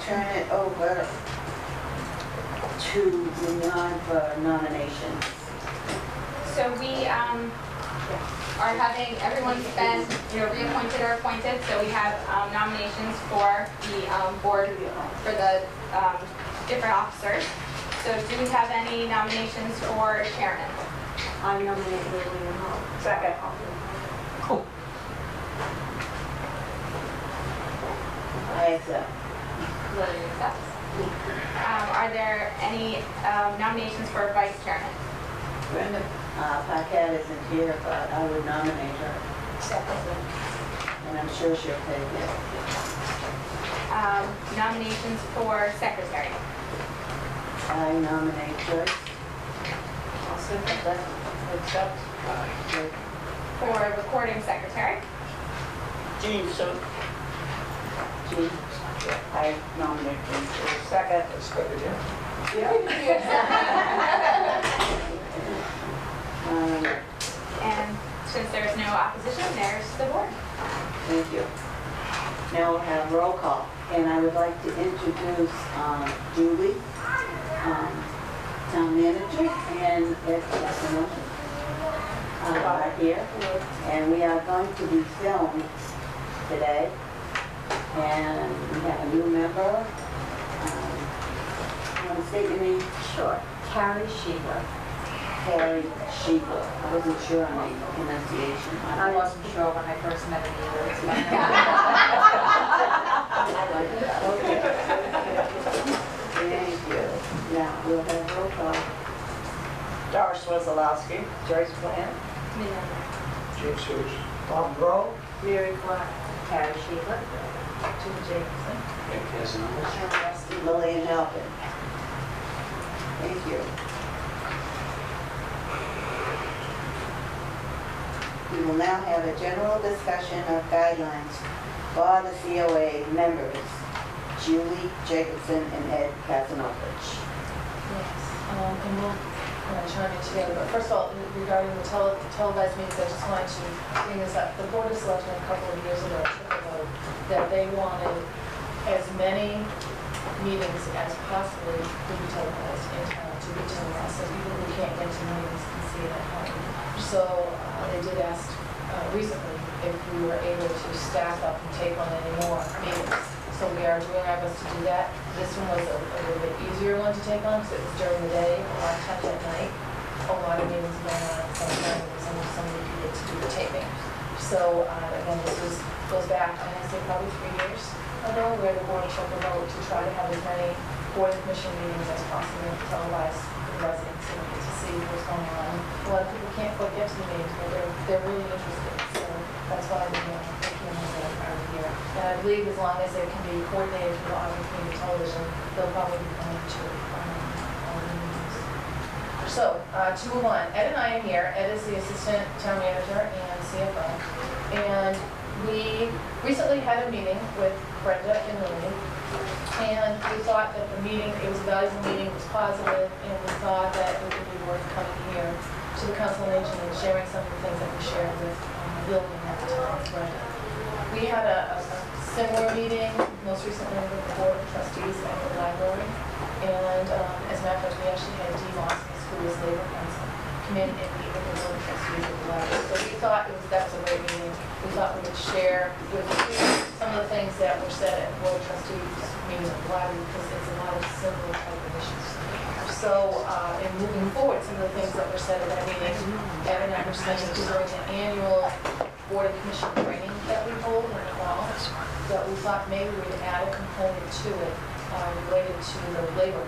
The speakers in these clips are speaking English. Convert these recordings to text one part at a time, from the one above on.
turn it over to Leon for nominations. So we are having, everyone's been, reappointed or appointed, so we have nominations for the board, for the different officers. So do we have any nominations for chairman? I nominate Lillian Hall. Second. I accept. Lillian accepts. Are there any nominations for vice chairman? Brenda Paquette isn't here, but I would nominate her, and I'm sure she'll take it. Nominations for secretary? I nominate Joyce. I'll second that. Accept. For recording secretary? Jean, so. Jean. I nominate Jean. Second. That's good, yeah. And since there's no opposition, there's the board. Thank you. Now we'll have roll call, and I would like to introduce Julie, town manager, and Ed Casanova are here, and we are going to be filmed today, and we have a new member. You want to state your name? Sure. Carrie Sheever. Carrie Sheever. I wasn't sure on the pronunciation. I wasn't sure when I first met him either. It's fine. Okay. Thank you. Now, we'll have roll call. Doris Wazalowski. Joyce Plant. James Hughes. Bob Rowe. Mary Clark. Carrie Sheever. Jim Jacobson. Ed Casanova. Lillian Halpin. Thank you. We will now have a general discussion of guidelines for the COA members, Julie Jacobson and Ed Casanovich. Yes, and we'll chime in together. But first of all, regarding the televised meetings, I just wanted to bring this up. The Board of Selectmen a couple of years ago took a vote that they wanted as many meetings as possibly could be televised in town, to be televised, so people who can't get to meetings can see it at home. So they did ask recently if we were able to staff up and take on any more meetings. So we are doing our best to do that. This one was a little bit easier one to take on because it was during the day, a lot of times at night. A lot of meetings going on, sometimes there was only so many people to do the taping. So again, this goes back, I say probably 3 years ago, where the board took a vote to try to have as many board and commission meetings as possible televised for the residents and to see what's going on. A lot of people can't quite get to the meetings, but they're really interested. So that's why we're taking them over here. And I believe as long as it can be coordinated with Auburn Community Television, they'll probably be coming to all the meetings. So, to move on, Ed and I are here. Ed is the assistant town manager and CFO. And we recently had a meeting with Brenda and Lily. And we thought that the meeting, it was a valuable meeting, it was positive, and we thought that it would be worth coming here to the Council on Aging and sharing some of the things that we shared with Lillian at the time, Brenda. We had a similar meeting, most recently with the Board of Trustees at the library. And as a matter of fact, we actually had Dee Moss, who is Labor Council, come in and meet with the Board of Trustees at the library. So we thought that was a great meeting. We thought we would share with you some of the things that were said at the Board of Trustees meeting at the library, because it's a lot of similar type of issues. So, in moving forward, some of the things that were said at that meeting, Ed and I were saying during the annual Board of Commission training that we hold in the fall, that we thought maybe we would add a component to it related to the Labor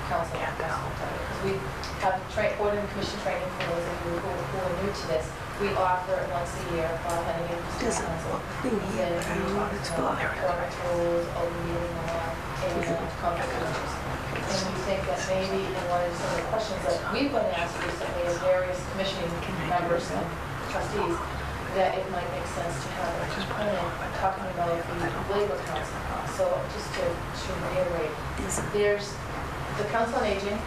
Council. Because we have Board of Commission training for those of you who are new to this. We offer it once a year for our Hennigan Council. And we talk about government rules, open meeting law, and conflict of interest. And we think that maybe in one of some of the questions that we've been asked recently as various commissioning members and trustees, that it might make sense to have a component talking about the Labor Council. So just to reiterate, there's the Council on Aging.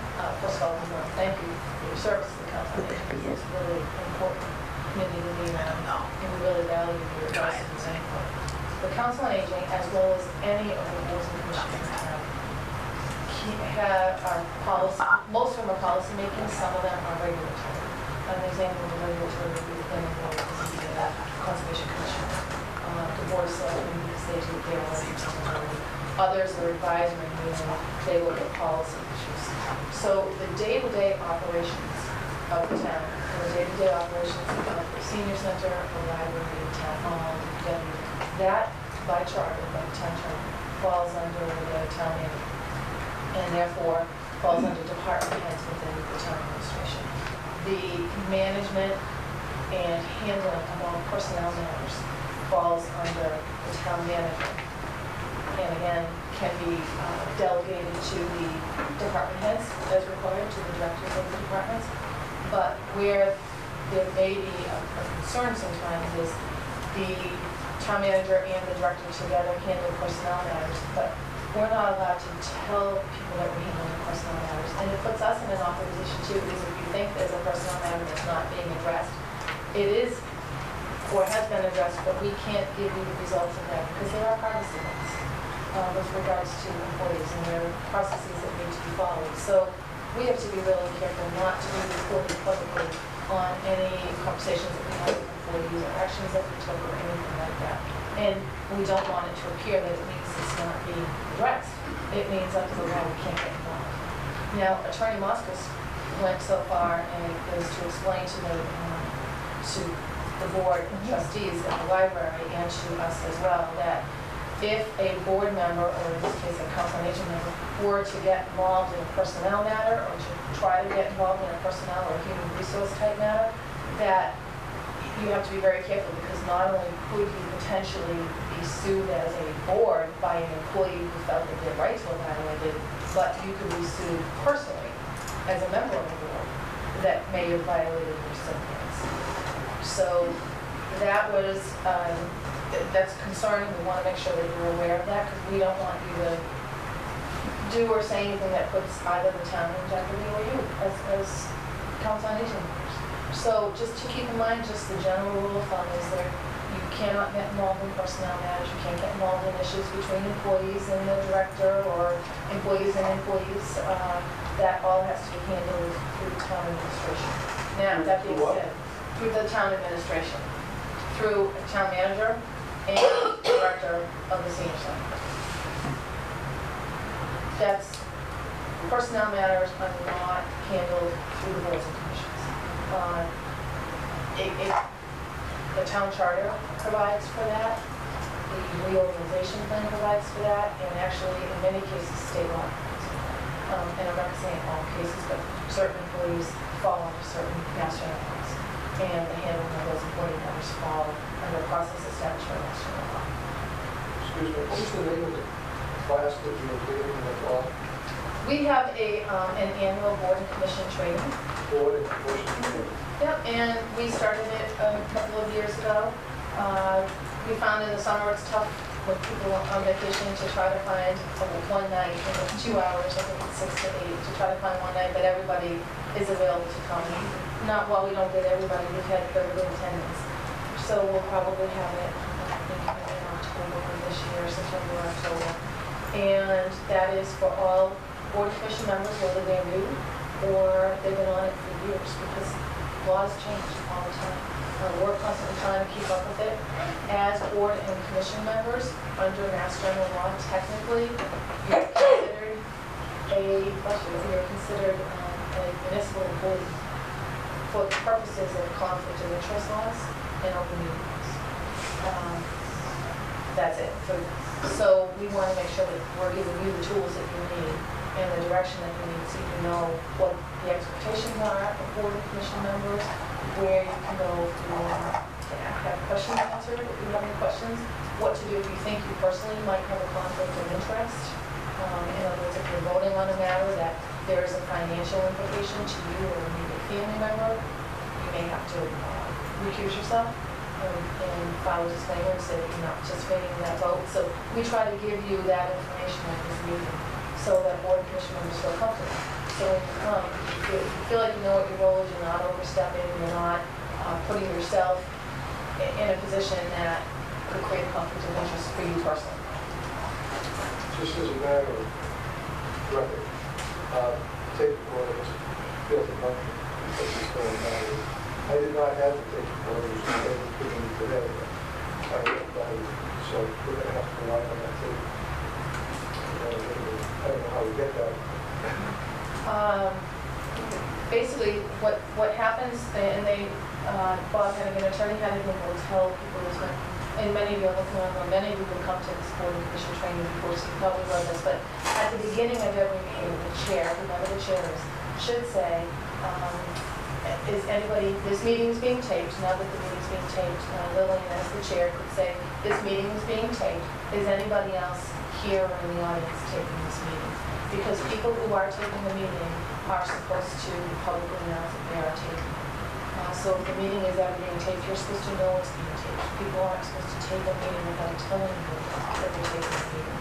First of all, we want to thank you for your service to the Council on Aging. It's really important committee to be around, and we really value your advice and input. the Council on Aging, as well as any of the boards and commissions in town, our policy, most of them are policy making, some of them are regulatory. An example of the regulatory would be the planning board, the Conservation Commission, the board of selectmen, because they do their responsibility. Others are advisory, meaning they look at policy issues. So the day-to-day operations of the town, and the day-to-day operations of the senior center, the library, town hall, that by charter, by town charter, falls under the town manager, and therefore falls under department heads within the town administration. The management and handling of all personnel matters falls under the town manager. And again, can be delegated to the department heads as required, to the directors of the departments. But where there may be a concern sometimes is the town manager and the director together handle personnel matters, but we're not allowed to tell people that we're handling personnel matters. And it puts us in an awkward position too, because if you think there's a personnel matter that's not being addressed, it is or has been addressed, but we can't give you the results of that because there are privacy laws with regards to employees, and there are processes that need to be followed. So we have to be really careful not to be reported publicly on any conversations that we have with employees or actions that we took or anything like that. And we don't want it to appear that it means it's not being addressed. It means under the law we can't get involved. Now, Attorney Moskos went so far as to explain to the board of trustees at the library and to us as well that if a board member, or in this case a council on aging member, were to get involved in a personnel matter or to try to get involved in a personnel or human resource type matter, that you have to be very careful, because not only could you potentially be sued as a board by an employee who felt that their rights were violated, but you could be sued personally as a member of the board that may have violated your civil rights. So that was, that's concerning. We want to make sure that you're aware of that, because we don't want you to do or say anything that puts either the town in jeopardy or you as council on aging members. So just to keep in mind, just the general rule of thumb is that you cannot get involved in personnel matters, you can't get involved in issues between employees and the director or employees and employees. That all has to be handled through the town administration. Now, that being said, through the town administration, through a town manager and director of the senior center. That's, personnel matters are not handled through the boards and commissions. The town charter provides for that, the reorganization plan provides for that, and actually in many cases state law. And I'm not saying all cases, but certain employees fall under certain mass general laws, and the handling of those employee matters fall under a process established by mass general law. Excuse me, what was the name of the class that you were giving in the fall? We have an annual board and commission training. Board and commission training. Yep, and we started it a couple of years ago. We found in the summer it's tough with people on vacation to try to find one night, 2 hours, I think it's 6 to 8, to try to find one night that everybody is available to come. Not while we don't get everybody, we've had very good attendance. So we'll probably have it maybe in October this year, September or October. And that is for all board and commission members, whether they're new or they've been on it for years, because laws change all the time. We're constantly trying to keep up with it. As board and commission members, under Mass General Law, technically, you're considered a municipal employee for the purposes of conflict of interest laws and open meeting laws. That's it. So we want to make sure that we're giving you the tools that you need and the direction that you need, so you know what the expectations are of board and commission members, where you can go to have questions answered, if you have any questions, what to do if you think you personally might have a conflict of interest. In other words, if you're voting on a matter that there is a financial implication to you or a immediate family member, you may have to recuse yourself and file a disclaimer and say that you're not participating in that vote. So we try to give you that information at this meeting so that board and commission members feel comfortable. So when you come, you feel like you know what your role is, you're not overstepping, you're not putting yourself in a position that could create a conflict of interest for you personally? Just as a matter of record, tape recorders failed to function because it's still in battery. I did not have the tape recorders, and they were giving me today. I don't battery, so we're gonna have to rely on that tape. I don't know how we get that. Basically, what happens, and they, Bob Hennigan, attorney Hennigan, will tell people who's going, and many of you are looking around, many of you will come to this board and commission training before, so you probably read this, but at the beginning of every meeting, the chair, whoever the chair is, should say, is anybody, this meeting is being taped, now that the meeting's being taped, Lillian as the chair could say, this meeting is being taped, is anybody else here or in the audience taping this meeting? Because people who are taping the meeting are supposed to publicly announce that they are taping. So if the meeting is ever being taped, you're supposed to know it's being taped. People aren't supposed to tape a meeting without telling you that they're taping the meeting.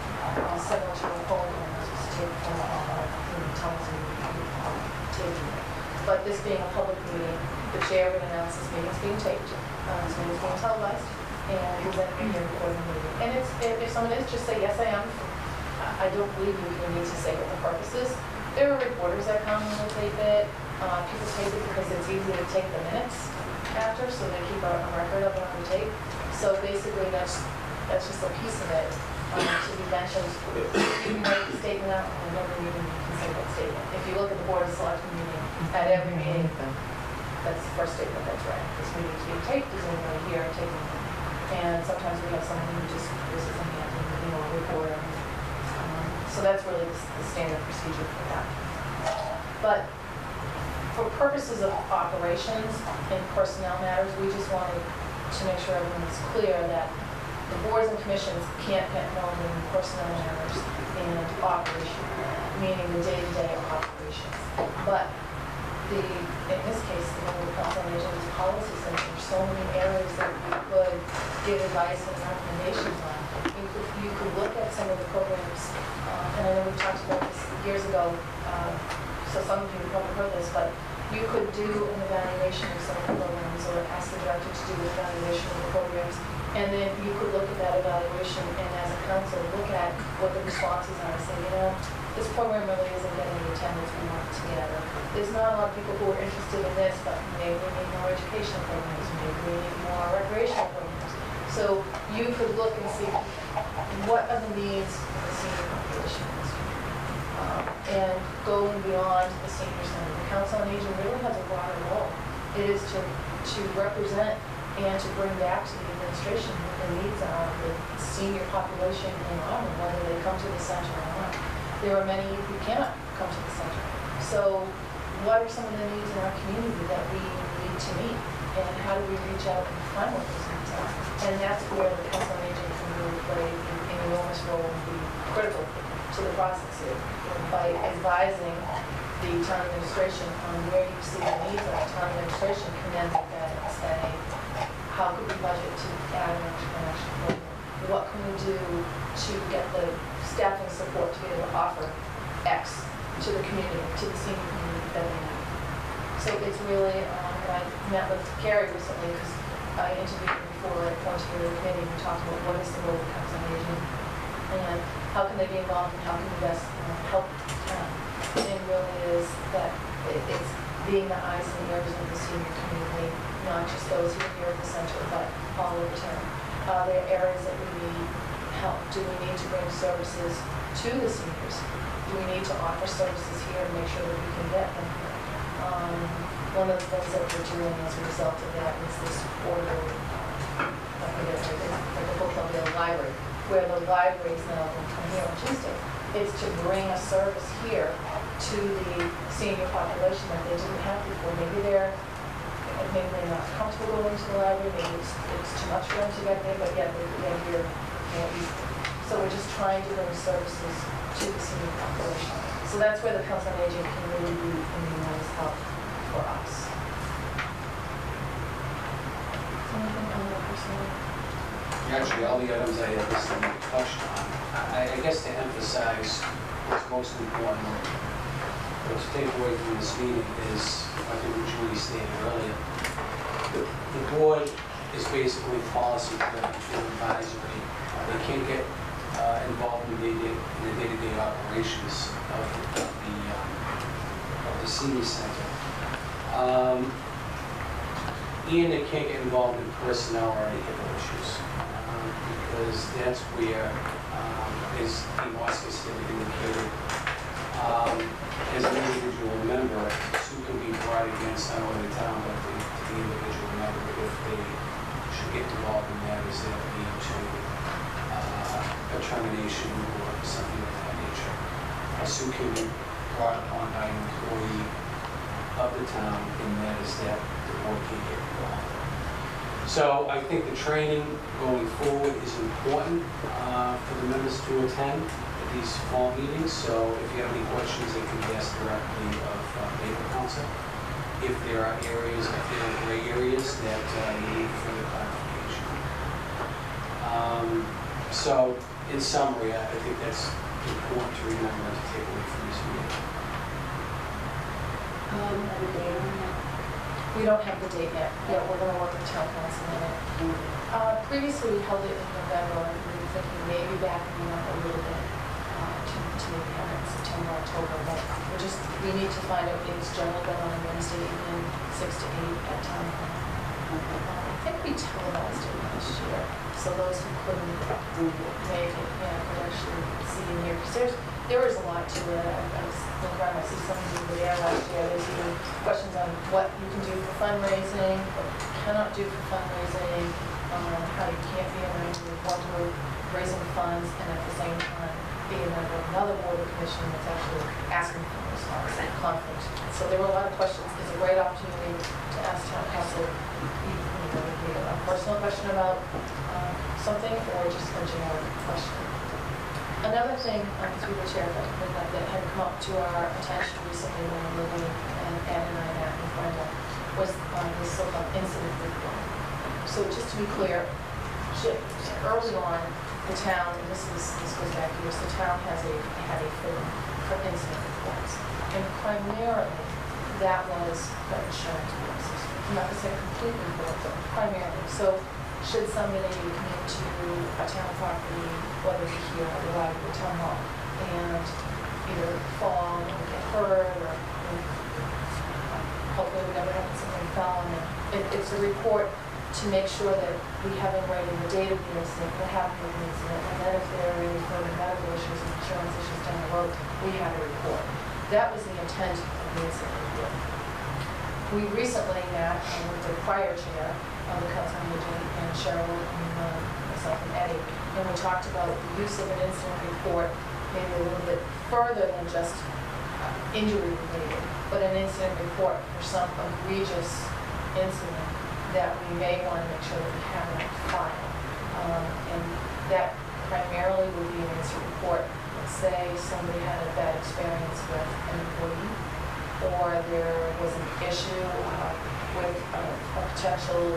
Similar to a phone call, you're supposed to tape a phone call and tell us you're taping it. But this being a public meeting, the chair would announce this meeting's being taped, this meeting's being televised, and you're then going to record the meeting. And it's, if someone is, just say, yes, I am. I don't believe you need to say what the purpose is. There are reporters that come and will tape it. People tape it because it's easy to take the minutes after, so they keep a record of it on the tape. So basically, that's just a piece of it to be mentioned. You can write the statement out, and every meeting you can say that statement. If you look at the Board of Selectmen meeting, at every meeting, that's the first statement that's read. This meeting is being taped, is anybody here taking it? And sometimes we have someone who just raises their hand and, a reporter. So that's really the standard procedure for that. But for purposes of operations and personnel matters, we just wanted to make sure everyone is clear that the boards and commissions can't get involved in personnel matters and operation, meaning the day-to-day operations. But in this case, the Board of Council on Aging is policy center. There's so many areas that we could give advice and recommendations on. You could look at some of the programs, and I know we talked about this years ago, so some of you have probably heard this, but you could do an evaluation of some of the programs or ask the director to do an evaluation of the programs, and then you could look at that evaluation and as a council, look at what the responses are and say, this program really isn't getting the attendance we want to get. There's not a lot of people who are interested in this, but maybe we need more educational programs, maybe we need more recreational programs. So you could look and see what are the needs of the senior population in this community, and going beyond the senior center. The Council on Aging really has a broader role. It is to represent and to bring back to the administration what the needs are of the senior population in Auburn, whether they come to the center or not. There are many who cannot come to the center. So what are some of the needs in our community that we need to meet? And how do we reach out and find what those needs are? And that's where the Council on Aging can really play an enormous role and be critical to the process here by advising the town administration on where you see the needs of the town administration can then look at it and say, how could we budget to add an extra program? What can we do to get the staffing support to be able to offer X to the community, to the senior community that they need? So it's really, and I met with Carrie recently because I interviewed her before I appointed her to the committee, and we talked about what is the role of Council on Aging and how can they be involved and how can we best help the town. And it really is that it's being the eyes and ears of the senior community, not just those who are here at the center, but all over town. Are there areas that we need help? Do we need to bring services to the seniors? Do we need to offer services here and make sure that we can get them here? One of the things that we're doing as a result of that is this orderly, like the Bookmobile Library, where the library is now going to come here on Tuesday. It's to bring a service here to the senior population that they didn't have before. Maybe they're not comfortable going to the library, maybe it's too much for them to get there, but yeah, they're here. So we're just trying to bring services to the senior population. So that's where the Council on Aging can really be an enormous help for us. Anything on that personally? Actually, all the items I had listed you touched on. I guess to emphasize what's most important, what to take away from this meeting is, I think what Julie stated earlier, the board is basically policy driven, advisory. They can't get involved in the day-to-day operations of the senior center. And they can't get involved in personnel or any other issues, because that's where, as Dean Oscar indicated, as an individual member, Sue can be brought against not only the town, but the individual member if they should get involved in matters that lead to a termination or something of that nature. Sue can be brought upon by an employee of the town in matters that the board can get involved. So I think the training going forward is important for the members to attend these fall meetings. So if you have any questions, they can be asked directly of Labor Council. If there are areas, if there are gray areas that you need further clarification. So in summary, I think that's important to remember to take away from this meeting. Have a date on that? We don't have the date yet. Yeah, we're gonna work with town council on it. Previously, we held it in November, and we were thinking maybe backing up a little bit to maybe have it in September, October, but we need to find out. It's generally done on a Wednesday evening, 6 to 8 at town hall. I think we televised it last year, so those who couldn't make it, could actually see and hear. Because there is a lot to it. I was looking around, I see some of you there last year. There's even questions on what you can do for fundraising, what you cannot do for fundraising, how you can't be a member of one group raising funds and at the same time be a member of another board or commission that's actually asking for those funds and conflict. So there were a lot of questions. It's a great opportunity to ask town council a personal question about something or just a generic question. Another thing, through the chair, that had come up to our attention recently when we were living, and Ed and I met with Brenda, was this so-called incident report. So just to be clear, early on, the town, and this goes back years, the town had a form for incident reports. And primarily, that was for insurance purposes. I'm not going to say completely, but primarily. So should somebody come into a town property, whether it's here or the town hall, and either fall or get hurt, or hopefully we never have somebody fell, and it's a report to make sure that we have in writing the date of the incident, what happened with the incident, and then if there are any further medical issues and insurance issues down the road, we have a report. That was the intent of the incident report. We recently met with the prior chair of the Council on Aging, and Cheryl and myself and Eddie, and we talked about the use of an incident report maybe a little bit further than just injury related, but an incident report for some egregious incident that we may want to make sure that we have in our file. And that primarily would be an incident report. Let's say somebody had a bad experience with an employee, or there was an issue with a potential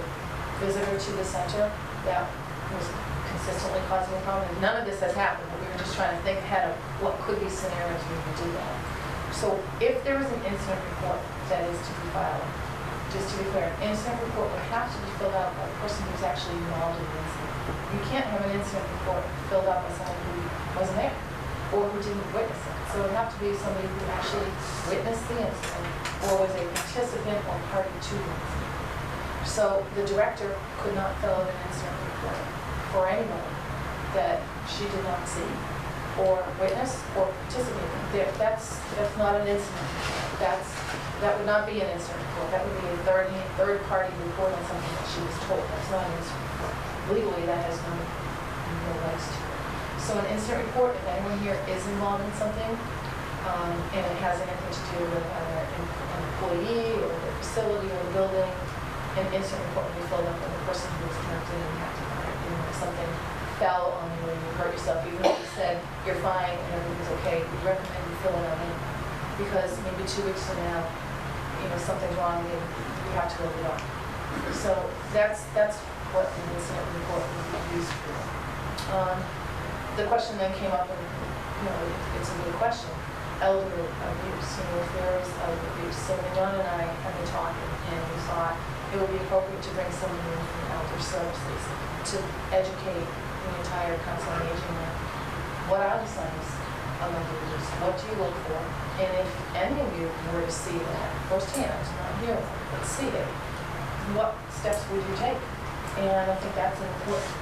visitor to the center that was consistently causing a problem. And none of this has happened, but we were just trying to think ahead of what could be scenarios we could do that. So if there is an incident report that is to be filed, just to be clear, an incident report would have to be filled out by the person who's actually involved in the incident. You can't have an incident report filled out by someone who wasn't there or who didn't witness it. So it would have to be somebody who actually witnessed the incident or was a participant or party to the incident. So the director could not fill out an incident report for anybody that she did not see or witness or participate in. That's not an incident report. That would not be an incident report. That would be a third-party report on something that she was told. That's not an incident report. Legally, that has no rights to it. So an incident report, if anyone here is involved in something, and it has anything to do with either an employee or the facility or the building, an incident report will be filled out by the person who was directly impacted by it. You know, if something fell on you and you hurt yourself, even if you said you're fine and everything's okay, we recommend you fill it out in. Because maybe 2 weeks from now, something's wrong and you have to go to the doctor. So that's what an incident report would be used for. The question then came up, and it's a good question. Elder abuse, if there is elder abuse. So John and I have been talking, and we thought it would be appropriate to bring someone in from elder services to educate the entire council on aging, like, what are the signs of abuse? What do you look for? And if any of you were to see that firsthand, not hear it, but see it, what steps would you take? And I think that's an important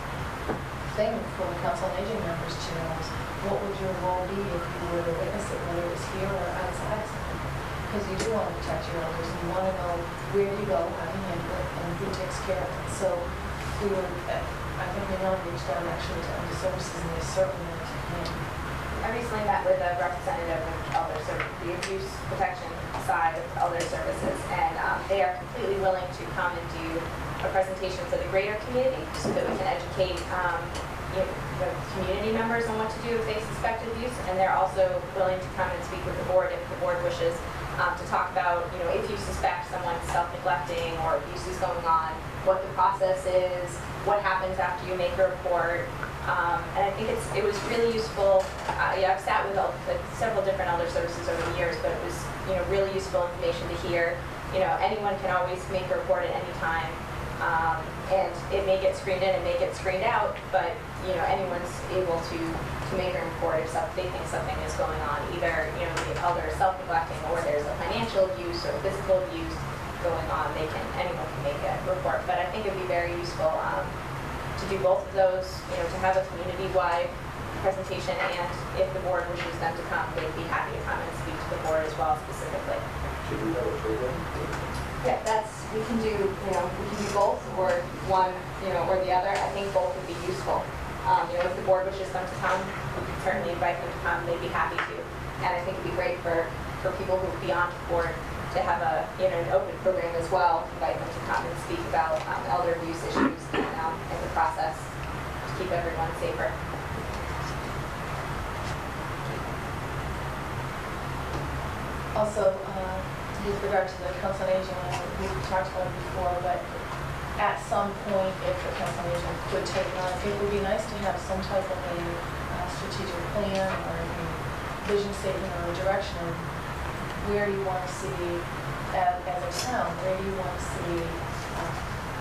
thing for the council on aging members to know is what would your role be if you were to witness it, whether it was here or outside something? Because you do want to protect your elders and you want to know where you go, how you handle it, and who takes care of it. So we were, I think we now reached out actually to other services and they certainly can. I recently met with a representative of Elder Services, the abuse protection side of Elder Services, and they are completely willing to come and do a presentation for the greater community so that we can educate the community members on what to do if they suspect abuse, and they're also willing to come and speak with the board if the board wishes to talk about, if you suspect someone's self-neglecting or abuse is going on, what the process is, what happens after you make a report. And I think it was really useful. I've sat with several different elder services over the years, but it was really useful information to hear. Anyone can always make a report at any time, and it may get screened in, it may get screened out, but anyone's able to make a report if they think something is going on. Either the elder is self-neglecting, or there's a financial abuse or physical abuse going on. Anyone can make a report. But I think it would be very useful to do both of those, to have a community-wide presentation, and if the board wishes them to come, they'd be happy to come and speak to the board as well specifically. Should we have a program? Yeah, we can do both, or one, or the other. I think both would be useful. If the board wishes them to come, we can certainly invite them to come. They'd be happy to. And I think it'd be great for people who would be on the board to have an open program as well, invite them to come and speak about elder abuse issues and the process to keep everyone safer. Also, with regard to the council on aging, we've talked about it before, but at some point, if the council on aging could take on, it would be nice to have some type of a strategic plan or a vision statement or a direction of where you want to see, as a town, where you want to see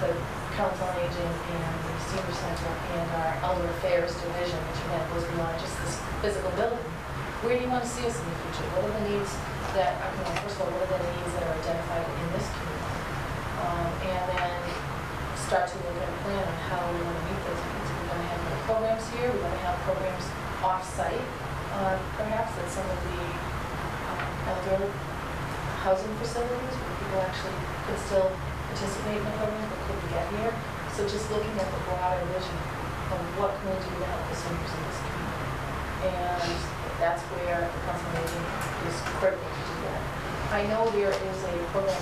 the council on aging and the senior center and our elder affairs division, which again goes beyond just this physical building. Where do you want to see us in the future? What are the needs that, first of all, what are the needs that are identified in this community? And then start to look at a plan on how we want to meet those needs. We're going to have more programs here. We're going to have programs off-site, perhaps at some of the elder housing facilities where people actually could still participate in the program but couldn't get here. So just looking at the broader vision of what can we do to help the seniors in this community. And that's where the council on aging is critical to do that. I know there is a program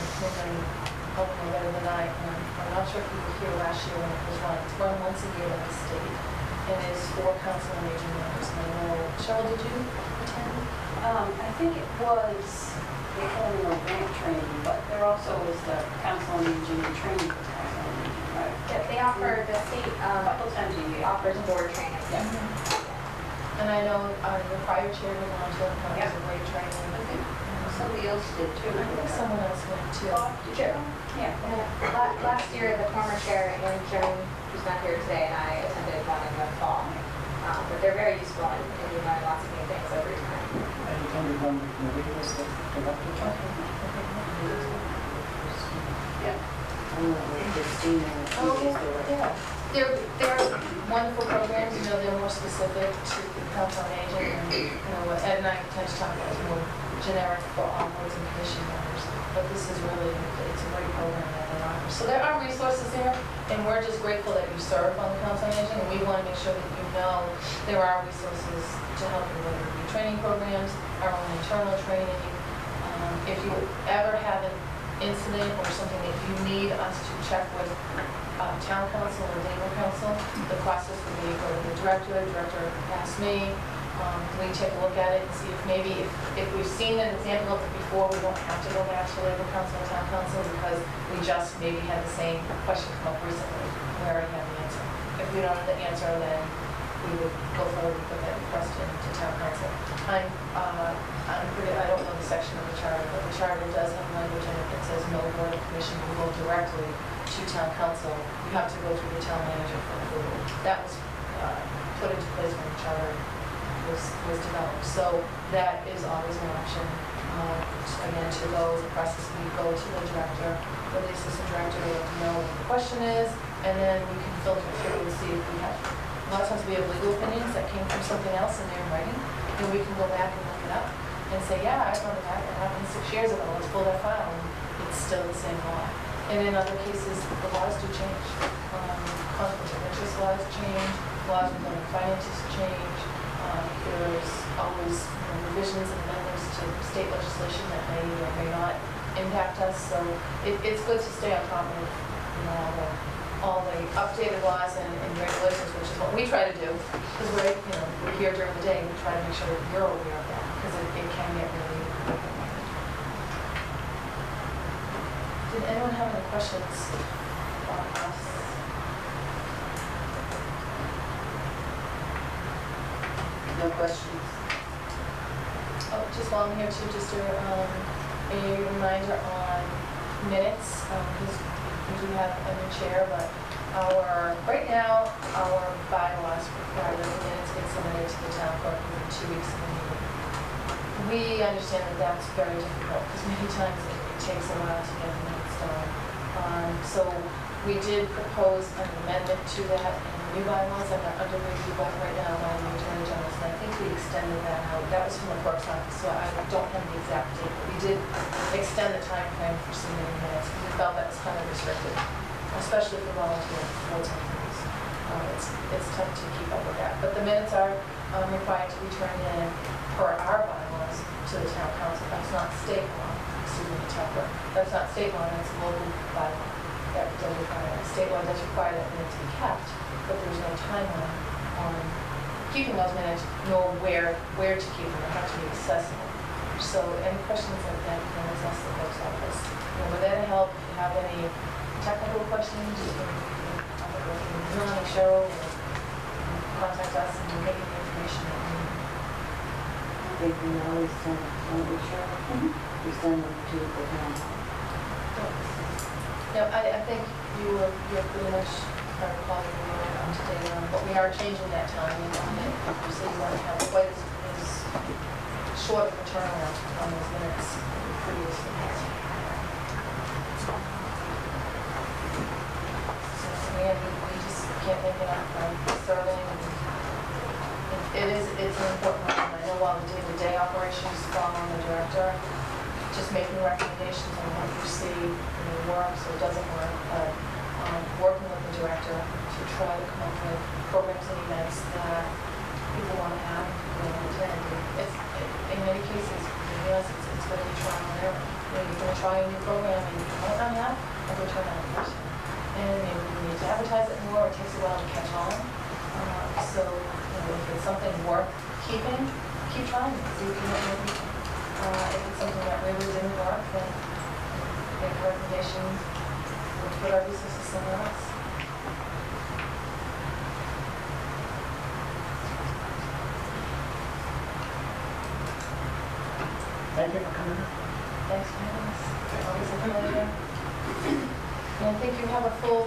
help me better than I am. I'm not sure if you were here last year when it was run. It's run once a year by the state, and it's for council on aging members. And I know, Cheryl, did you attend? I think it was, they call it a grant training, but there also is the council on aging and training for council on aging, right? Yeah, they offer, the state A couple times a year. offers board training. And I know the prior chair was on to it, was a great training. Somebody else did too. I think someone else went too. Sure. Yeah. Last year, the former chair, Ann Joan, who's not here today, and I attended one in the fall. But they're very useful, and you learn lots of new things every time. I attended one with Marie, was the director talking. Yeah. Yeah. They're wonderful programs, they're more specific to council on aging, and what Ed and I tend to talk about is more generic for all boards and commission members. But this is really, it's a great program that they offer. So there are resources there, and we're just grateful that you serve on the council on aging, and we want to make sure that you know there are resources to help you, whether it be training programs, our own internal training. If you ever have an incident or something that you need us to check with town council or legal council, the process would be go to the director asks me, we take a look at it and see if maybe, if we've seen an example of it before, we don't have to go back to labor council or town council because we just maybe had the same question come up recently. We already have the answer. If we don't have the answer, then we would go forward with that request to town council. I don't know the section of the charter, but the charter does have language in it that says no board of commission will go directly to town council. You have to go through the town manager for approval. That was put into place when the charter was developed. So that is always an option. Again, to go, the process, we go to the director, or the assistant director, let them know what the question is, and then we can filter through and see if we have, a lot of times we have legal opinions that came from something else and they're in writing, and we can go back and look it up and say, yeah, I remember that, it happened 6 years ago, let's pull that file, and it's still the same law. And in other cases, the laws do change. Conflict of interest laws change, laws regarding finances change. There's always revisions and amendments to state legislation that may or may not impact us. So it's good to stay on top of all the updated laws and regulations, which is what we try to do. Because we're here during the day, we try to make sure that you're aware of that, because it can get really overwhelming. Did anyone have any questions about us? No questions? Oh, just while I'm here too, just a reminder on minutes, because we do have a new chair, but right now, our bylaws require that the minutes get submitted to the town clerk within 2 weeks of the meeting. We understand that that's very difficult, because many times it takes a while to get the minutes done. So we did propose an amendment to that in the new bylaws that are under review right now by the Attorney General, and I think we extended that out. That was from the clerk's office, so I don't have the exact date, but we did extend the time frame for submitting minutes, because we felt that was kind of restricted, especially for volunteer full-time employees. It's tough to keep up with that. But the minutes are required to be turned in per our bylaws to the town council. That's not state law, excuse me, that's not state law, that's local bylaw. That does require that. State law does require that minutes be kept, but there's no timeline on keeping those minutes, nor where to keep them. They have to be accessible. So any questions like that, you can always ask the clerk's office. We're there to help. If you have any technical questions, you can email me, Cheryl, or contact us, and we'll get you the information that you need. I think we always send them, don't we, Cheryl? We send them to the town. Yeah, I think you're pretty much quality up to date on, but we are changing that timing on it. So you want to have quite as short of a turnaround on those minutes previously. We just can't make it up from serving. It's an important one. I know while the day-to-day operations fall on the director, just making recommendations on what you see works or doesn't work, but working with the director to try to come up with programs and events that people want to have, people want to attend. In many cases, it's going to be trial and error. You're going to try a new program and you might not have a good turnout person. And maybe you need to advertise it more, it takes a while to catch on. So if it's something worth keeping, keep trying it, see if you can get more people. If it's something that really didn't work, then make a recommendation to put our resources somewhere else. Thank you for coming. Thanks for having us. Always a pleasure. And I think you have a full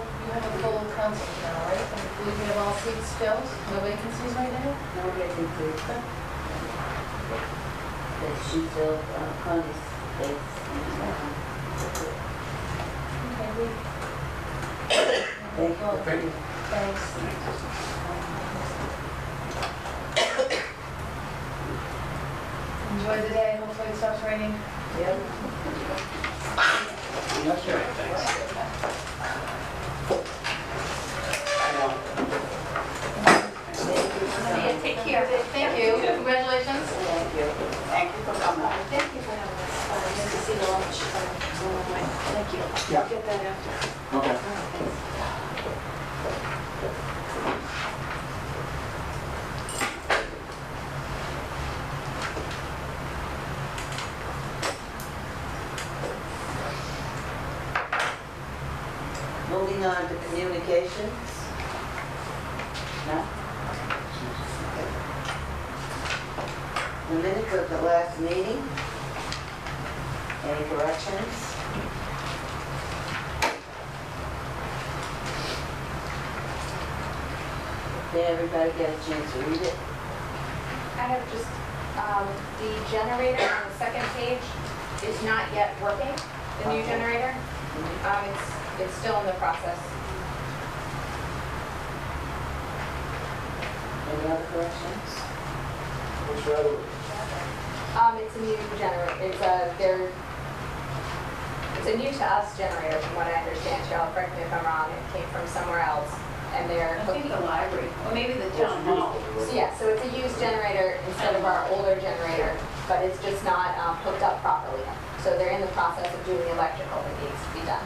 council now, right? I believe you have all seats filled. No vacancies right now? No vacancies. The sheets of Connie's place. Okay, we. Thank you. Thank you. Thanks. Enjoy the day. Hopefully it stops raining. Yep. That's right, thanks. Take care. Thank you. Congratulations. Thank you. Thank you for coming. Thank you for having us. Nice to see the lunch. Thank you. Yeah. I'll get that after. Okay. Moving on to communications. No? The minutes of the last meeting. Any corrections? Did everybody get a chance to read it? I have just, the generator on the second page is not yet working, the new Okay. generator. It's still in the process. Any other corrections? What's the other? It's a new generator, it's a new to us generator from what I understand, Cheryl, correct me if I'm wrong, it came from somewhere else, and they're I think hooking. the library, or maybe the town hall. So yeah, so it's a used generator instead of our older generator, but it's just not hooked up properly. So they're in the process of doing the electrical that needs to be done.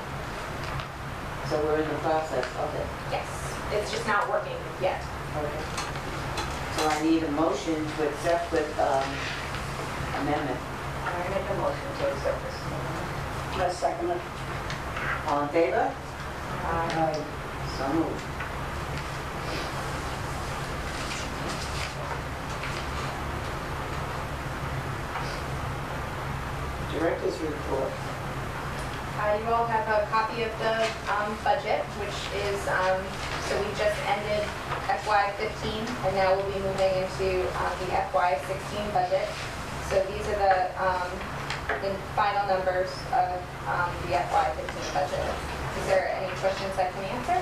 So we're in the process of it. Yes, it's just not working yet. Okay. So I need a motion to accept with amendment. I make a motion to accept this. I second it. All in favor? Aye. So moved. Director's report. You all have a copy of the budget, which is, so we just ended FY15, and now we'll be moving into the FY16 budget. So these are the final numbers of the FY15 budget. Is there any questions I can answer?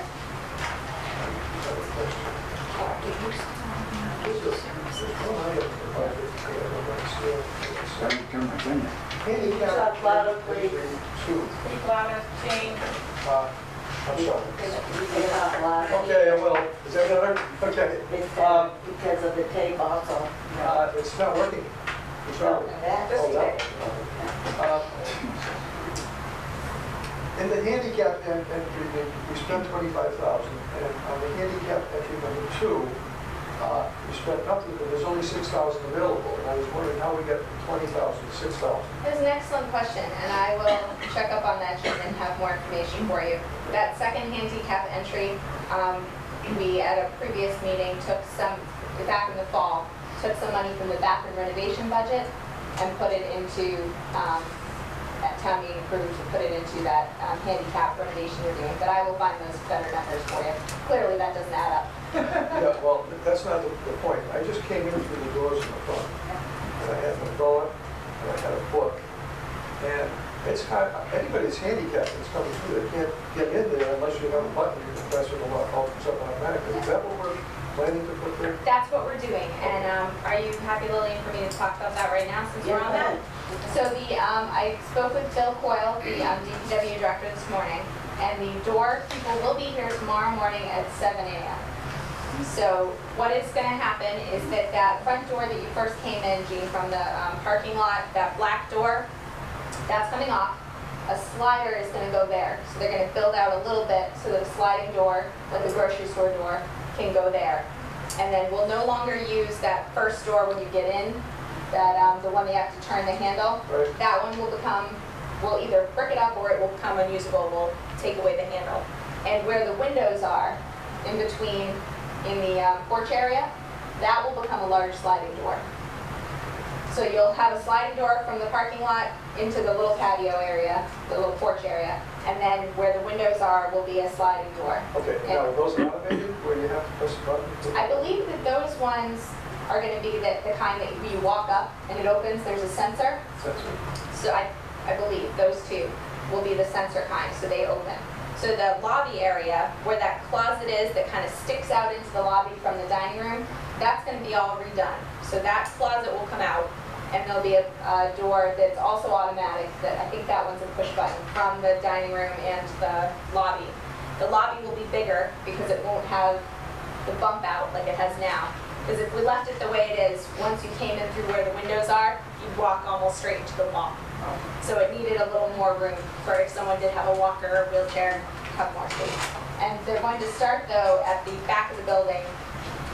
Talk louder, please. Speak louder, Jane. I'm sorry. You can talk louder. Okay, I will. Is that better? Okay. It's because of the tape also. It's not working. It's not working. That's Oh, it. no. In the handicap entry, we spent 25,000, and on the handicap entry number 2, we spent nothing, but there's only 6,000 available, and I was wondering how we get from 20,000 to 6,000. That's an excellent question, and I will check up on that, Jim, and have more information for you. That second handicap entry, we, at a previous meeting, took some, back in the fall, took some money from the bathroom renovation budget and put it into, at town meeting approved to put it into that handicap renovation we're doing, but I will find those better numbers for you. Clearly, that doesn't add up. Yeah, well, that's not the point. I just came in through the doors in the front, and I had an umbrella, and I had a book, and it's hard, anybody's handicapped that's coming through, they can't get in there unless you have a button, you can press it, and it opens up automatically. Is that what we're planning to put there? That's what we're doing, and are you happy, Lillian, for me to talk about that right now, since we're on that? So I spoke with Bill Coyle, the DPW director this morning, and the door people will be here tomorrow morning at 7 a.m. So what is going to happen is that front door that you first came in, Jean, from the parking lot, that black door, that's coming off. A slider is going to go there. So they're going to build out a little bit so that a sliding door, like a grocery store door, can go there. And then we'll no longer use that first door when you get in, that the one that you have to turn the handle. Right. That one will become, we'll either brick it up or it will become unusable. We'll take away the handle. And where the windows are, in between, in the porch area, that will become a large sliding door. So you'll have a sliding door from the parking lot into the little patio area, the little porch area, and then where the windows are will be a sliding door. Okay, now, are those automated, where you have to press a button? I believe that those ones are going to be the kind that you walk up and it opens, there's a sensor. Sensor. So I believe those two will be the sensor kind, so they open. So the lobby area, where that closet is that kind of sticks out into the lobby from the dining room, that's going to be all redone. So that closet will come out, and there'll be a door that's also automatic, that I think that one's a push button, from the dining room and the lobby. The lobby will be bigger because it won't have the bump out like it has now. Because if we left it the way it is, once you came in through where the windows are, you'd walk almost straight into the wall. So it needed a little more room for if someone did have a walker or wheelchair, have more space. And they're going to start though at the back of the building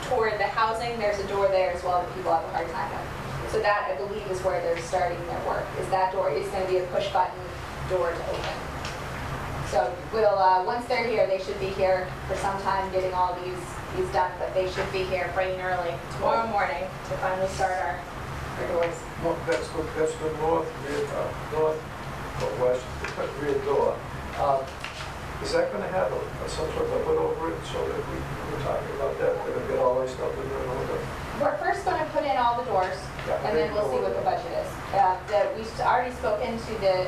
toward the housing. There's a door there as well that people have a hard time with. So that I believe is where they're starting their work, is that door is going to be a push button door to open. So we'll, once they're here, they should be here for some time getting all these done, but they should be here bright and early tomorrow morning to finally start our doors. Well, that's the north, rear, north, or west, rear door. Is that gonna have some sort of a hood over it so that we're talking about that, they're gonna get all our stuff in there and all that? We're first going to put in all the doors, Yeah, and then we'll see what the budget is. We've already spoken to the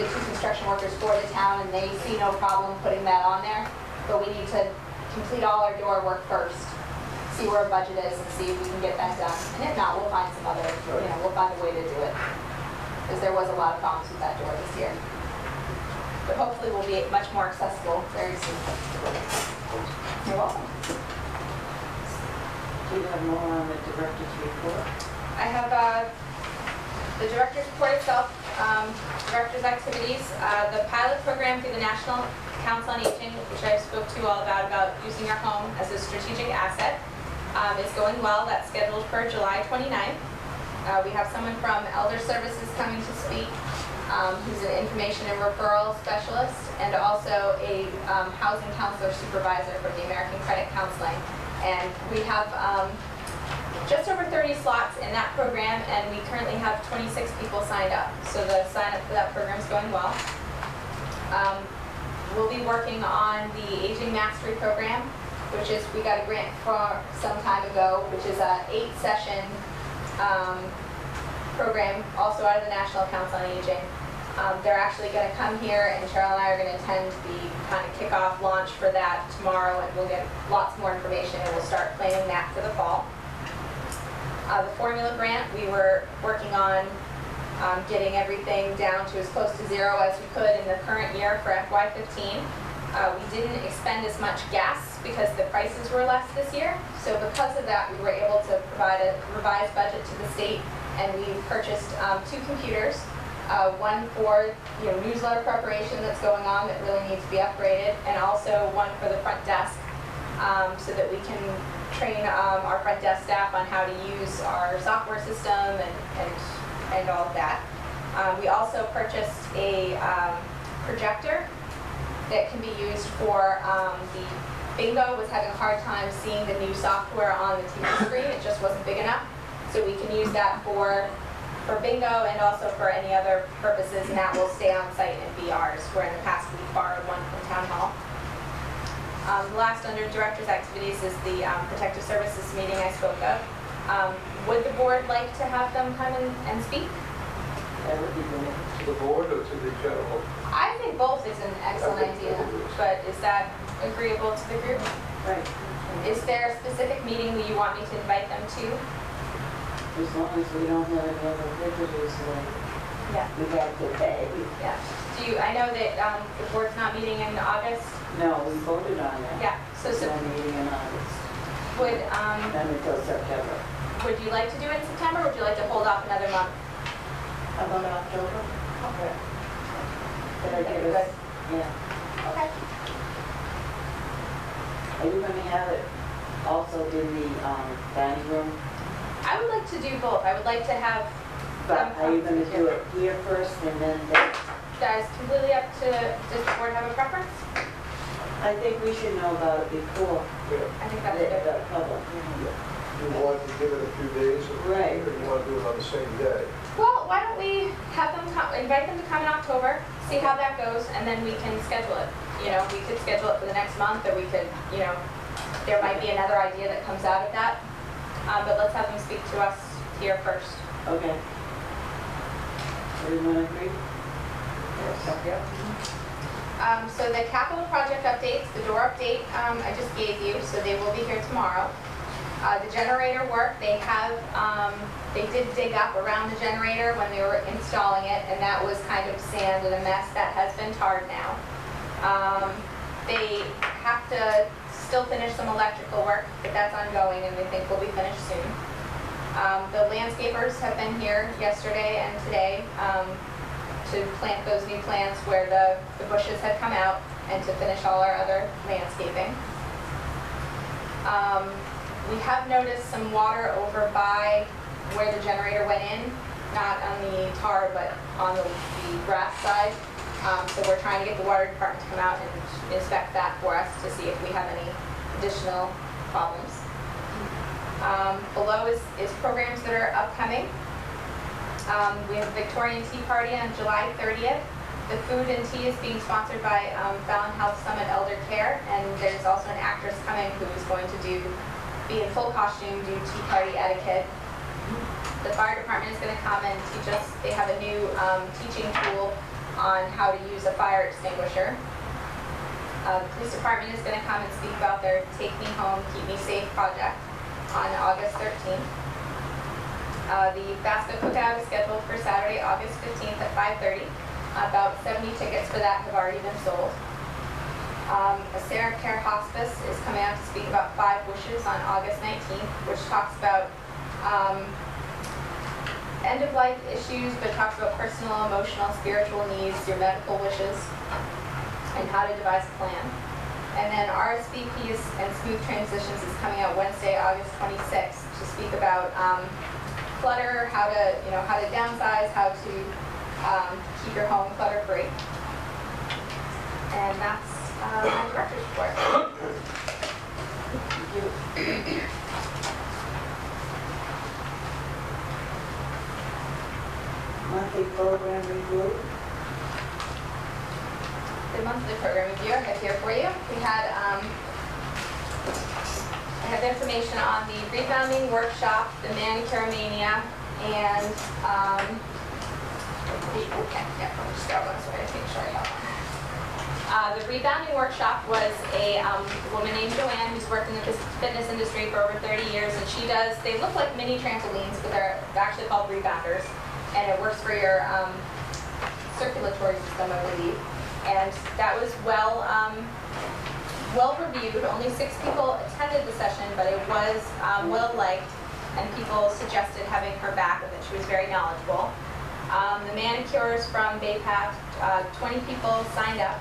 two construction workers for the town, and they see no problem putting that on there. But we need to complete all our door work first, see where our budget is, and see if we can get that done. And if not, we'll find some other, we'll find a way to do it. Because there was a lot of problems with that door this year. But hopefully we'll be much more accessible very soon. You're welcome. Do you have more on the director's report? I have the director's report itself, director's activities, the pilot program through the National Council on Aging, which I spoke to you all about using your home as a strategic asset, is going well. That's scheduled for July 29th. We have someone from Elder Services coming to speak, who's an information and referral specialist, and also a housing counselor supervisor from the American Credit Counseling. And we have just over 30 slots in that program, and we currently have 26 people signed up. So the sign up for that program is going well. We'll be working on the Aging Mastery Program, which is, we got a grant for some time ago, which is a 8-session program, also out of the National Council on Aging. They're actually going to come here, and Cheryl and I are going to attend the kind of kickoff launch for that tomorrow, and we'll get lots more information, and we'll start planning that for the fall. The formula grant, we were working on getting everything down to as close to zero as we could in the current year for FY15. We didn't expend as much gas because the prices were less this year. So because of that, we were able to provide a revised budget to the state, and we purchased 2 computers. One for newsletter preparation that's going on that really needs to be upgraded, and also one for the front desk, so that we can train our front desk staff on how to use our software system and all of that. We also purchased a projector that can be used for the bingo was having a hard time seeing the new software on the TV screen. It just wasn't big enough. So we can use that for bingo and also for any other purposes, and that will stay on site and be ours, where in the past we borrowed one from Town Hall. The last under Director's Activities is the Protective Services meeting I spoke of. Would the board like to have them come and speak? That would be good. To the board or to the general? I think both is an excellent idea, but is that agreeable to the group? Right. Is there a specific meeting that you want me to invite them to? As long as we don't have any other visitors like Yeah. we had today. Yeah. I know that the board's not meeting in August. No, we voted on that. Yeah. So No meeting in August, would then until September. would you like to do it in September, or would you like to hold off another month? How about October? Okay. Did I give us? Yeah. Okay. Are you gonna have it also in the dining room? I would like to do both. I would like to have But are you gonna do it here first and then there? Guys, completely up to, does the board have a preference? I think we should know about it before Yeah. I think the that's good. public. You want to give it a few days? Right. Or you want to do it on the same day? Well, why don't we have them come, invite them to come in October, see how that goes, and then we can schedule it. We could schedule it for the next month, or we could, there might be another idea that comes out of that. But let's have them speak to us here first. Okay. Everyone agree? So the capital project updates, the door update, I just gave you, so they will be here tomorrow. The generator work, they did dig up around the generator when they were installing it, and that was kind of sand and a mess. That has been tarred now. They have to still finish some electrical work, but that's ongoing, and we think will be finished soon. The landscapers have been here yesterday and today to plant those new plants where the bushes had come out, and to finish all our other landscaping. We have noticed some water over by where the generator went in, not on the tar, but on the grass side. So we're trying to get the water department to come out and inspect that for us to see if we have any additional problems. Below is programs that are upcoming. We have a Victorian Tea Party on July 30th. The food and tea is being sponsored by Fallon Health Summit Elder Care, and there's also an actress coming who is going to be in full costume, do tea party etiquette. The fire department is going to come and teach us. They have a new teaching tool on how to use a fire extinguisher. The police department is going to come and speak about their Take Me Home, Keep Me Safe project on August 13th. The basket cookout is scheduled for Saturday, August 15th at 5:30. About 70 tickets for that have already been sold. A Sarah Care Hospice is coming out to speak about 5 wishes on August 19th, which talks about end-of-life issues, but talks about personal, emotional, spiritual needs, your medical wishes, and how to devise a plan. And then RSVPs and Smooth Transitions is coming out Wednesday, August 26th, to speak about clutter, how to downsize, how to keep your home clutter-free. And that's my director's report. Thank you. Monthly program review. The monthly program review I have here for you. We had, I have information on the rebounding workshop, the manicure mania, and, just grab one so I can make sure I have one. The rebounding workshop was a woman named Joanne who's worked in the fitness industry for over 30 years, and they look like mini trampolines, but they're actually called rebounders, and it works for your circulatory system, I believe. And that was well reviewed. Only 6 people attended the session, but it was well liked, and people suggested having her back, and that she was very knowledgeable. The manicures from Bay Path, 20 people signed up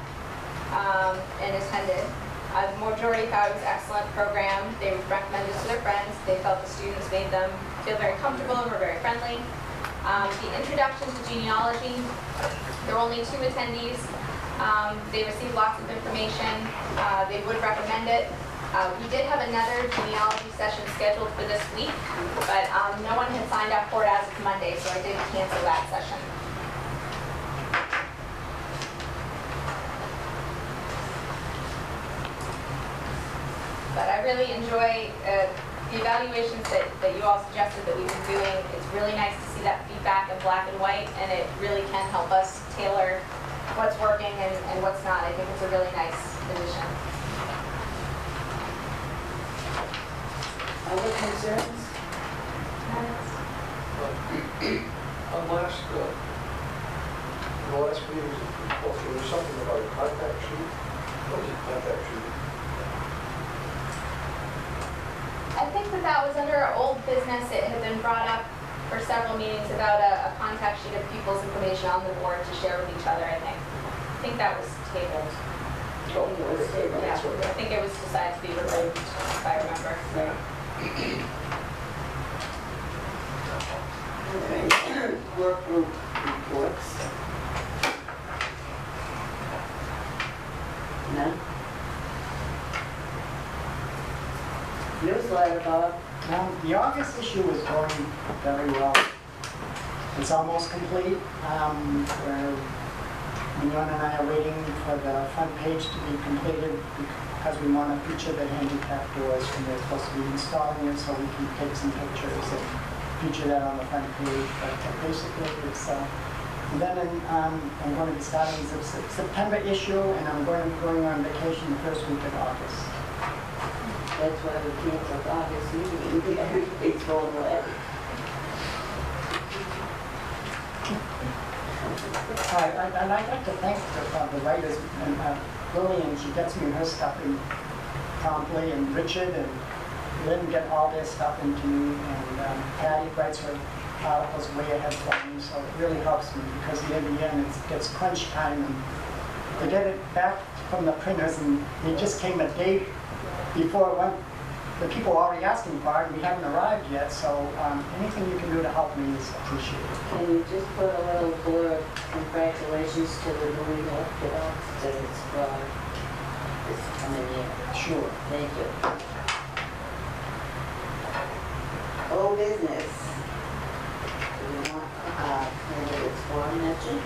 and attended. The majority thought it was an excellent program. They recommended it to their friends. They felt the students made them feel very comfortable and were very friendly. The introduction to genealogy, there were only 2 attendees. They received lots of information. They would recommend it. We did have another genealogy session scheduled for this week, but no one had signed up for it as of Monday, so I did cancel that session. But I really enjoy the evaluations that you all suggested that we've been doing. It's really nice to see that feedback in black and white, and it really can help us tailor what's working and what's not. I think it's a really nice addition. Other concerns? On the last meeting, there was something about a contact sheet. What was a contact sheet? I think that was under our old business. It had been brought up for several meetings about a contact sheet of people's information on the board to share with each other, I think that was tabled. Oh, okay. Yeah, I think it was decided to be removed, if I remember. Right. Okay. Work group reports. None? Newsletter, Bob. The August issue is going very well. It's almost complete. Mignon and I are waiting for the front page to be completed because we want to feature the handicap doors when they're supposed to be installing it, so we can take some pictures and feature that on the front page. But basically, it's and then I'm going to be starting the September issue, and I'm going to be going on vacation the first week of August. That's why we canceled August meeting. Everything's going well. I'd like to thank the writers, and Lillian, she gets me her stuff in promptly, and Richard and Lynn get all their stuff into me, and Patty writes her articles way ahead of me, so it really helps me, because in the end, it gets crunch time, and to get it back from the printers, and it just came a day before when the people are already asking for it, and we haven't arrived yet, so anything you can do to help me is appreciated. Can you just put a little blurb, congratulations to the newly elected officers for this coming year? Sure. Thank you. Old business. Do you want candidates for mention?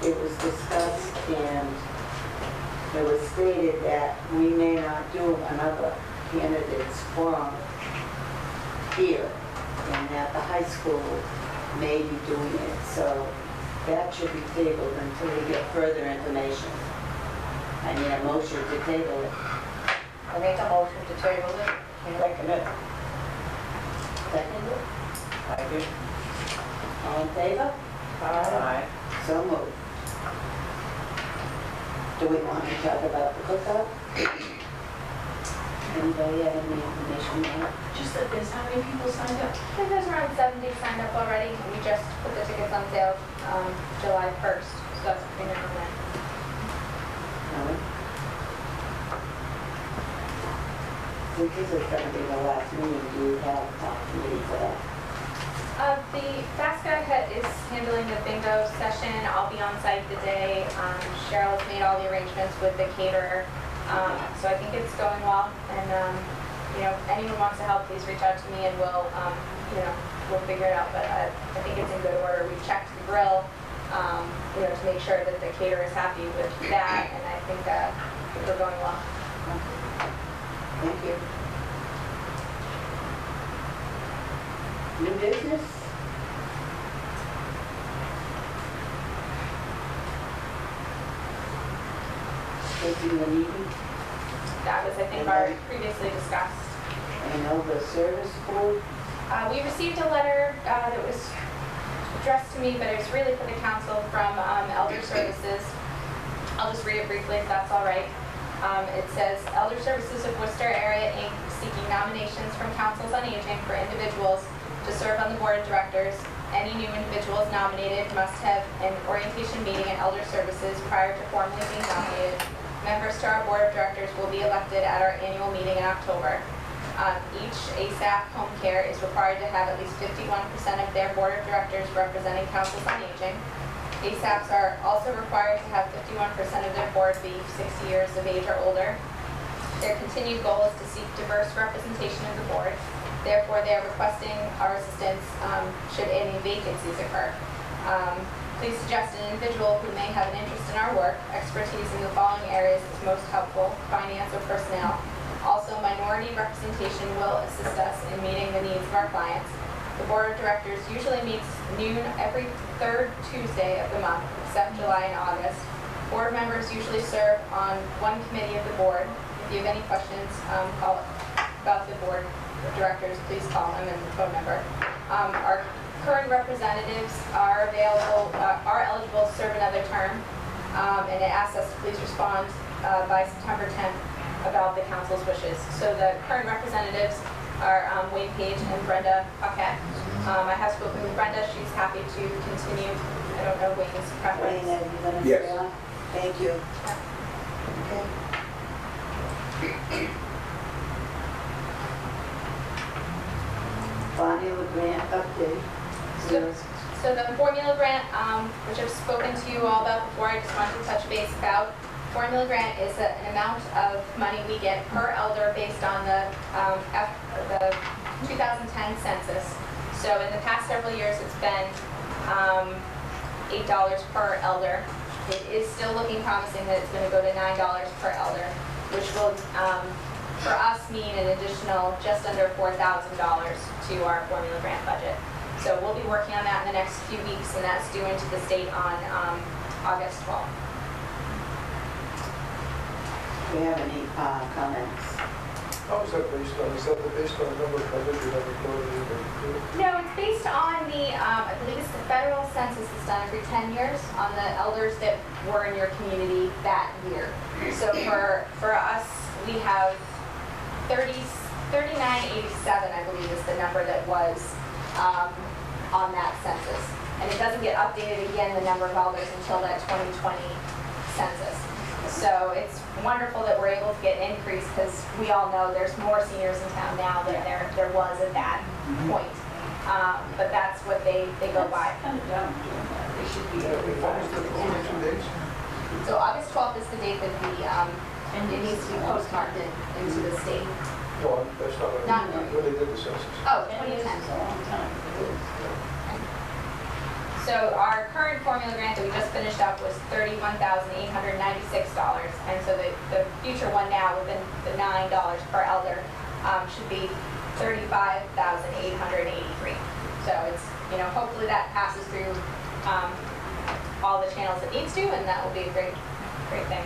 it was discussed and it was stated that we may not do another candidates forum here, and that the high school may be doing it. So that should be tabled until we get further information. I need a motion to table it. I make a motion to table it. Second it. Second it? I do. All in favor? Aye. So moved. Do we want to talk about the cookout? Anybody have any information on it? Just that there's how many people signed up? I think there's around 70 signed up already, and we just put the tickets on sale July 1st, so that's pretty much on that. No? Since this is going to be the last meeting, do you have a committee for that? The FASCA is handling the bingo session. I'll be on site the day. Cheryl's made all the arrangements with the caterer. So I think it's going well. And, anyone wants to help, please reach out to me and we'll figure it out. But I think it's in good order. We've checked the grill, to make sure that the caterer is happy with that. And I think we're going well. Thank you. New business? Taking the meeting, That was, I think, already previously discussed. I know the service board, We received a letter that was addressed to me, but it was really for the council from Elder Services. I'll just read it briefly if that's all right. It says, Elder Services of Worcester Area, Inc. seeking nominations from councils on aging for individuals to serve on the board of directors. Any new individuals nominated must have an orientation meeting at Elder Services prior to formally being nominated. Members to our board of directors will be elected at our annual meeting in October. Each ASAP home care is required to have at least 51% of their board of directors representing councils on aging. ASAPs are also required to have 51% of their board be 60 years of age or older. Their continued goal is to seek diverse representation of the board. Therefore, they are requesting our assistance should any vacancies occur. Please suggest an individual who may have an interest in our work. Expertise in the following areas is most helpful: finance or personnel. Also, minority representation will assist us in meeting the needs of our clients. The board of directors usually meets noon every third Tuesday of the month, except July and August. Board members usually serve on one committee of the board. If you have any questions about the board of directors, please call them and the phone number. Our current representatives are eligible to serve another term, and it asks us to please respond by September 10th about the council's wishes. So the current representatives are Wayne Page and Brenda Paquette. I have spoken with Brenda. She's happy to continue. I don't know Wayne's preference. Wayne, are you going to Yes. stay on? Thank you. Okay. Formula grant update. So the formula grant, which I've spoken to you all about before, I just wanted to touch base about. Formula grant is an amount of money we get per elder based on the 2010 census. So in the past several years, it's been $8 per elder. It is still looking promising that it's going to go to $9 per elder, which will, for us, mean an additional just under $4,000 to our formula grant budget. So we'll be working on that in the next few weeks, and that's due into the state on August 12th. Do you have any comments? How is that based on? Is that based on the number of members you have recorded? No, it's based on the, I believe it's the federal census is done every 10 years on the elders that were in your community that year. So for us, we have 3987, I believe, is the number that was on that census. And it doesn't get updated again, the number of elders, until that 2020 census. So it's wonderful that we're able to get an increase, because we all know there's more seniors in town now than there was at that point. But that's what they go by. Kind of dumb doing that. They should be What every was the only 2 days? So August 12th is the date that it needs to be postmarked into the state. No, that's not when they did the census. Oh, It is 2010. a long time. It is. So our current formula grant that we just finished finished up was $31,896. And so the future one now, within the $9 per elder, should be $35,883. So it's, hopefully that passes through all the channels it needs to, and that will be a great thing.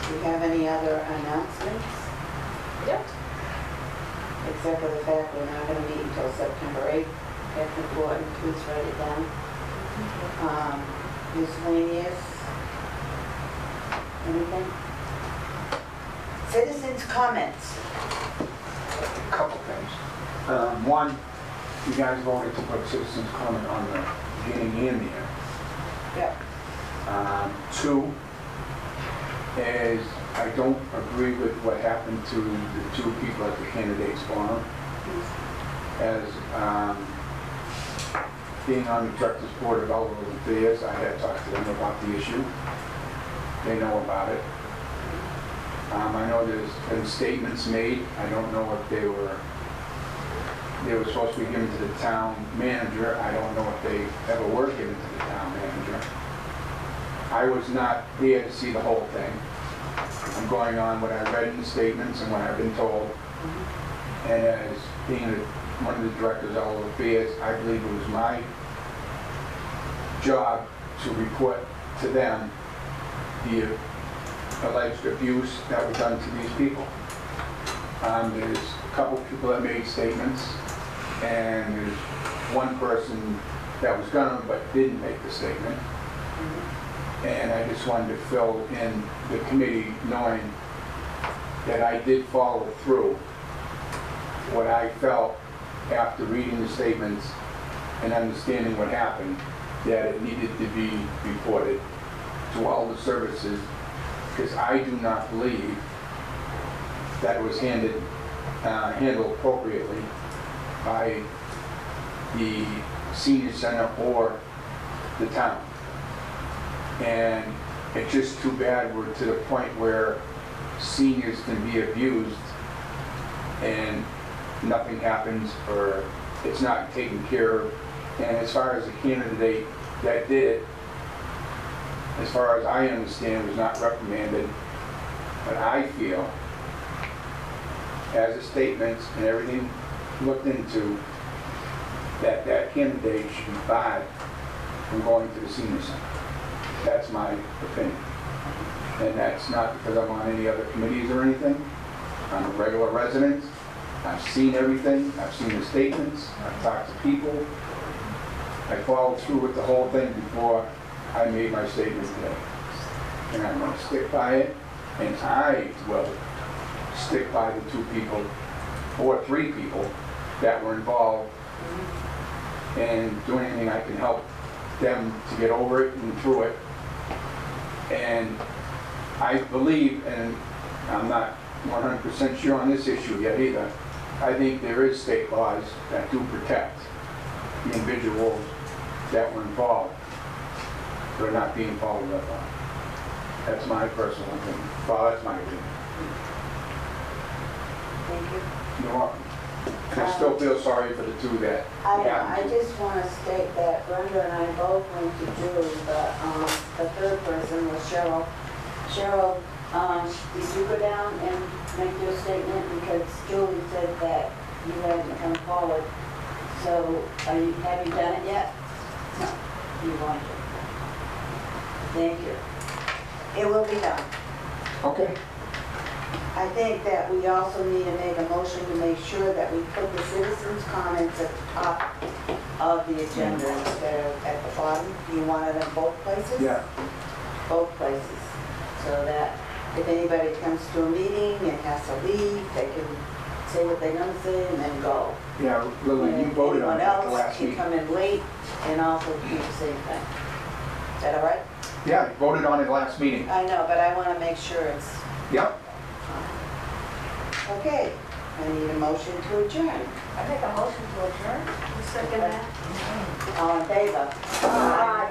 Do you have any other announcements? Yep. Except for the fact we're not going to meet until September 8th. That's important. Please write it down. Miscellaneous. Anything? Citizens' comments. Couple things. One, you guys voted to put citizens' comment on the beginning and the end. Yeah. Two is I don't agree with what happened to the two people at the candidates forum. As being on the Directors Board of Elderly Affairs, I had talked to them about the issue. They know about it. I know there's been statements made. I don't know if they were supposed to be given to the town manager. I don't know if they ever were given to the town manager. I was not there to see the whole thing. I'm going on what I read in the statements and what I've been told. And as being one of the directors of Elderly Affairs, I believe it was my job to report to them the alleged abuse that was done to these people. There's a couple people that made statements, and there's one person that was gonna but didn't make the statement. And I just wanted to fill in the committee knowing that I did follow through what I felt after reading the statements and understanding what happened, that it needed to be reported to all the services, because I do not believe that it was handled appropriately by the senior center or the town. And it's just too bad we're to the point where seniors can be abused and nothing happens, or it's not taken care of. And as far as the candidate that did it, as far as I understand, was not reprimanded. But I feel, as the statements and everything looked into, that that candidate should be barred from going to the senior center. That's my opinion. And that's not because I'm on any other committees or anything. I'm a regular resident. I've seen everything. I've seen the statements. I've talked to people. I followed through with the whole thing before I made my statement today. And I'm going to stick by it. And I will stick by the two people, or three people, that were involved, and do anything I can help them to get over it and through it. And I believe, and I'm not 100% sure on this issue yet either, I think there is state laws that do protect the individuals that were involved, but are not being followed up on. That's my personal opinion. Well, that's my opinion. Thank you. You're welcome. I still feel sorry for the two that I just want to state that Brenda and I both went to Julie, but the third person was Cheryl. Cheryl, did you go down and make your statement? Because Julie said that you hadn't come forward. So have you done it yet? No, you want to. Thank you. It will be done. Okay. I think that we also need to make a motion to make sure that we put the citizens' comments at the top of the agenda instead of at the bottom. Do you want it in both places? Yeah. Both places. So that if anybody comes to a meeting and has to leave, they can say what they're going to say and then go. Yeah, Lily, you voted on it at the last Anyone else can meeting. come in late and also do the same thing. Is that all right? Yeah, you voted on it last meeting. I know, but I want to make sure it's... Yep. Okay, I need a motion to adjourn. I make a motion to adjourn. Second that. All in favor? Aye.